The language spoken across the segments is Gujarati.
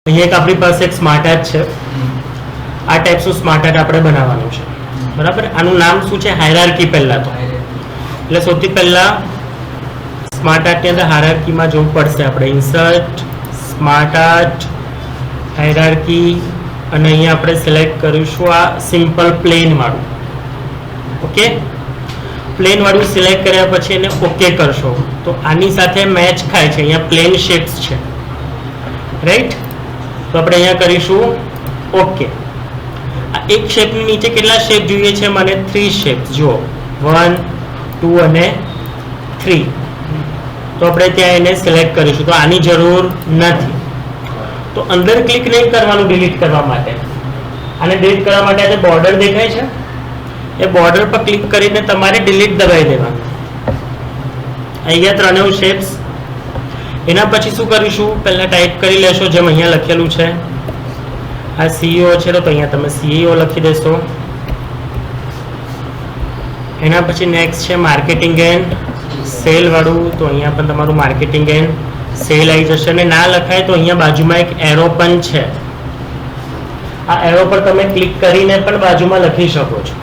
અહીંયા એક આપણી પાસે એક સ્માર્ટ એપ છે. આ ટાઈપ્સનું સ્માર્ટ એપ આપણે બનાવવાનું છે, બરાબર. આનું નામ શું છે? હાયરાર્કી. પહેલા તો એટલે સૌથી પહેલા સ્માર્ટ આર્ટની અંદર હાયરાર્કીમાં જવું પડશે આપણે. ઇન્સર્ટ, સ્માર્ટ આર્ટ, હાયરાર્કી, અને અહીંયા આપણે સિલેક્ટ કરીશું આ સિમ્પલ પ્લેન વાળું. ઓકે, પ્લેન વાળું સિલેક્ટ કર્યા પછી એને ઓકે કરશો તો આની સાથે મેચ થાય છે. અહીંયા પ્લેન શેપ્સ છે, રાઈટ. તો આપણે અહીંયા કરીશું ઓકે. આ એક શેપની નીચે કેટલા શેપ જોઈએ છે મને? 3 શેપ્સ. જુઓ 1, 2 અને 3. તો આપણે ત્યાં એને સિલેક્ટ કરીશું. તો આની જરૂર નથી. તો અંદર ક્લિક નહીં કરવાનું ડિલીટ કરવા માટે. આને ડિલીટ કરવા માટે આ જે બોર્ડર દેખાય છે એ બોર્ડર પર ક્લિક કરીને તમારે ડિલીટ દબાવી દેવાનું. અહીંયા ત્રણેય શેપ્સ. એના પછી શું કરીશું? પહેલા ટાઈપ કરી લેશો જેમ અહીંયા લખેલું છે. આ CEO છે તો અહીંયા તમે CEO લખી દેશો. એના પછી નેક્સ્ટ છે માર્કેટિંગ એન્ડ સેલ વાળું. તો અહીંયા પણ તમારું માર્કેટિંગ એન્ડ સેલ આવી જશે. અને ના લખાય તો અહીંયા બાજુમાં એક એરો પણ છે. આ એરો પર તમે ક્લિક કરીને પણ બાજુમાં લખી શકો છો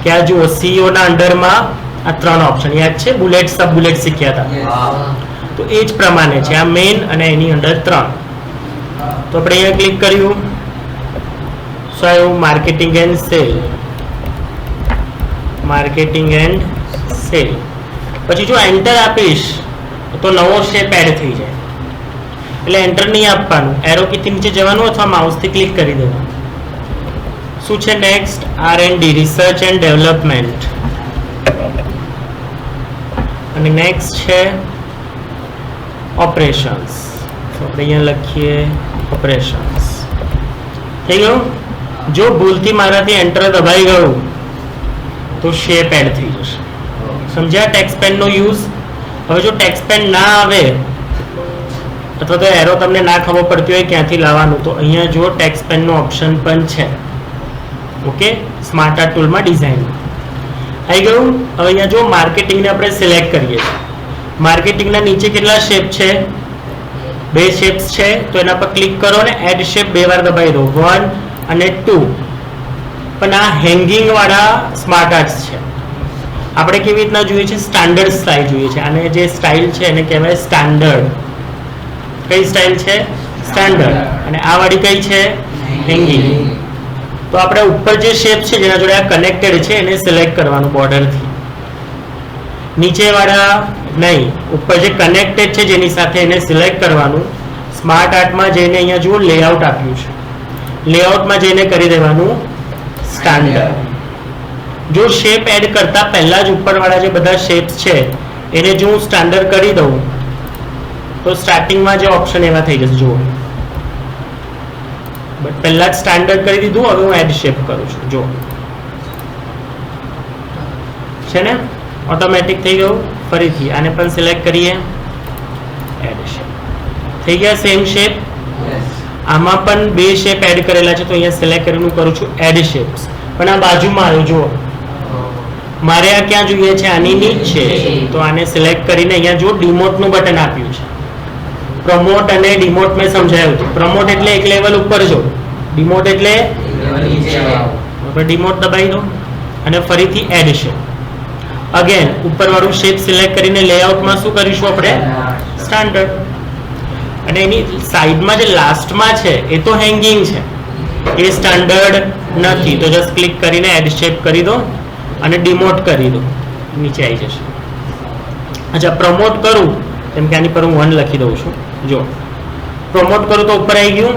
કે આ જુઓ CEO ના અંડરમાં આ 3 ઓપ્શન યાદ છે? બુલેટ, સબ બુલેટ શીખ્યા હતા. તો એ જ પ્રમાણે છે. આ મેઇન અને એની અંદર 3. તો આપણે અહીંયા ક્લિક કર્યું. સો આવ્યું marketing and cell. Marketing and cell. પછી જો એન્ટર આપીશ તો નવો શેપ એડ થઈ જાય. એટલે એન્ટર નહીં આપવાનું, એરો કીથી નીચે જવાનું અથવા માઉસથી ક્લિક કરી દેવાનું. શું છે next? R&D, research and development. અને નેક્સ્ટ છે ઓપરેશન્સ. તો આપણે અહીંયા લખીએ ઓપરેશન્સ. થઈ ગયું. જો ભૂલથી મારાથી એન્ટર દબાઈ ગયું તો શેપ એડ થઈ જશે. સમજ્યા ટેક્સ્ટ પેનનો યુઝ? હવે જો ટેક્સ્ટ પેન ના આવે અથવા તો એરો તમને ના ખબર પડતી હોય ક્યાંથી લાવવાનું, તો અહીંયા જો ટેક્સ્ટ પેનનો ઓપ્શન પણ છે. ઓકે, સ્માર્ટ આર્ટ ટૂલમાં ડિઝાઇન આવી ગયું. હવે અહીંયા જો માર્કેટિંગને આપણે સિલેક્ટ કરીએ છીએ. માર્કેટિંગના નીચે કેટલા શેપ છે? 2 શેપ્સ છે. તો એના પર ક્લિક કરો અને એડ શેપ 2 વાર દબાવી દો, 1 અને 2. પણ આ હેંગિંગ વાળા સ્માર્ટ આર્ટ્સ છે. આપણે કેવી રીતના જોઈએ છે? સ્ટાન્ડર્ડ સ્ટાઇલ જોઈએ છે. અને જે સ્ટાઇલ છે એને કહેવાય સ્ટાન્ડર્ડ. કઈ સ્ટાઇલ છે? સ્ટાન્ડર્ડ. અને આ વાળી કઈ છે? હેંગિંગ. તો આપણે ઉપર જે શેપ છે જેના જોડે આ કનેક્ટેડ છે એને સિલેક્ટ કરવાનું બોર્ડરથી. નીચે વાળા નહીં, ઉપર જે કનેક્ટેડ છે જેની સાથે એને સિલેક્ટ કરવાનું. સ્માર્ટ આર્ટમાં જઈને અહીંયા જુઓ લેઆઉટ આપ્યું છે. લેઆઉટમાં જઈને કરી દેવાનું સ્ટાન્ડર્ડ. જો શેપ એડ કરતા પહેલા જ ઉપરવાળા જે બધા શેપ્સ છે એને જો હું સ્ટાન્ડર્ડ કરી દઉં તો સ્ટાર્ટિંગમાં જે ઓપ્શન એવા થઈ જશે. જુઓ, બટ પહેલા જ સ્ટાન્ડર્ડ કરી દીધું. હવે હું એડ શેપ કરું છું. જો છે ને, ઓટોમેટિક થઈ ગયું. ફરીથી આને પણ સિલેક્ટ કરીએ, એડ શેપ થઈ ગયા. Same shape. આમાં પણ 2 શેપ એડ કરેલા છે તો અહીંયા સિલેક્ટ કરીને કરું છું એડ શેપ્સ. પણ આ બાજુમાં આવ્યું. જુઓ, મારે આ ક્યાં જોઈએ છે? આની નીચે. તો આને સિલેક્ટ કરીને અહીંયા જો ડિમોટનું બટન આપ્યું છે. પ્રમોટ અને ડિમોટ મેં સમજાવ્યું હતું. પ્રમોટ એટલે એક લેવલ ઉપર જો, ડિમોટ એટલે ડિમોટ દબાવી દો અને ફરીથી એડ શેપ. અગેન ઉપર વાળું શેપ સિલેક્ટ કરીને લેઆઉટમાં શું કરીશું આપણે? સ્ટાન્ડર્ડ. અને એની સાઈડમાં જે લાસ્ટમાં છે એ તો હેંગિંગ છે, એ સ્ટાન્ડર્ડ નથી. તો જસ્ટ ક્લિક કરીને એડ શેપ કરી દો અને ડિમોટ કરી દો, નીચે આવી જશે. અચ્છા, પ્રમોટ કરું કેમ કે આની પર હું 1 લખી દઉં છું. જો પ્રમોટ કરું તો ઉપર આવી ગયું.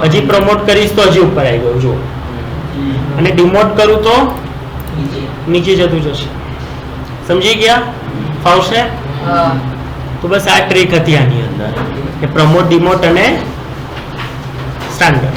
હજી પ્રમોટ કરીશ તો હજી ઉપર આવી ગયું. જો, અને ડિમોટ કરું તો નીચે જતું જશે. સમજી ગયા? ફાવશે? તો બસ આ ટ્રીક હતી આની અંદર કે પ્રમોટ, ડિમોટ અને સ્ટાન્ડર્ડ.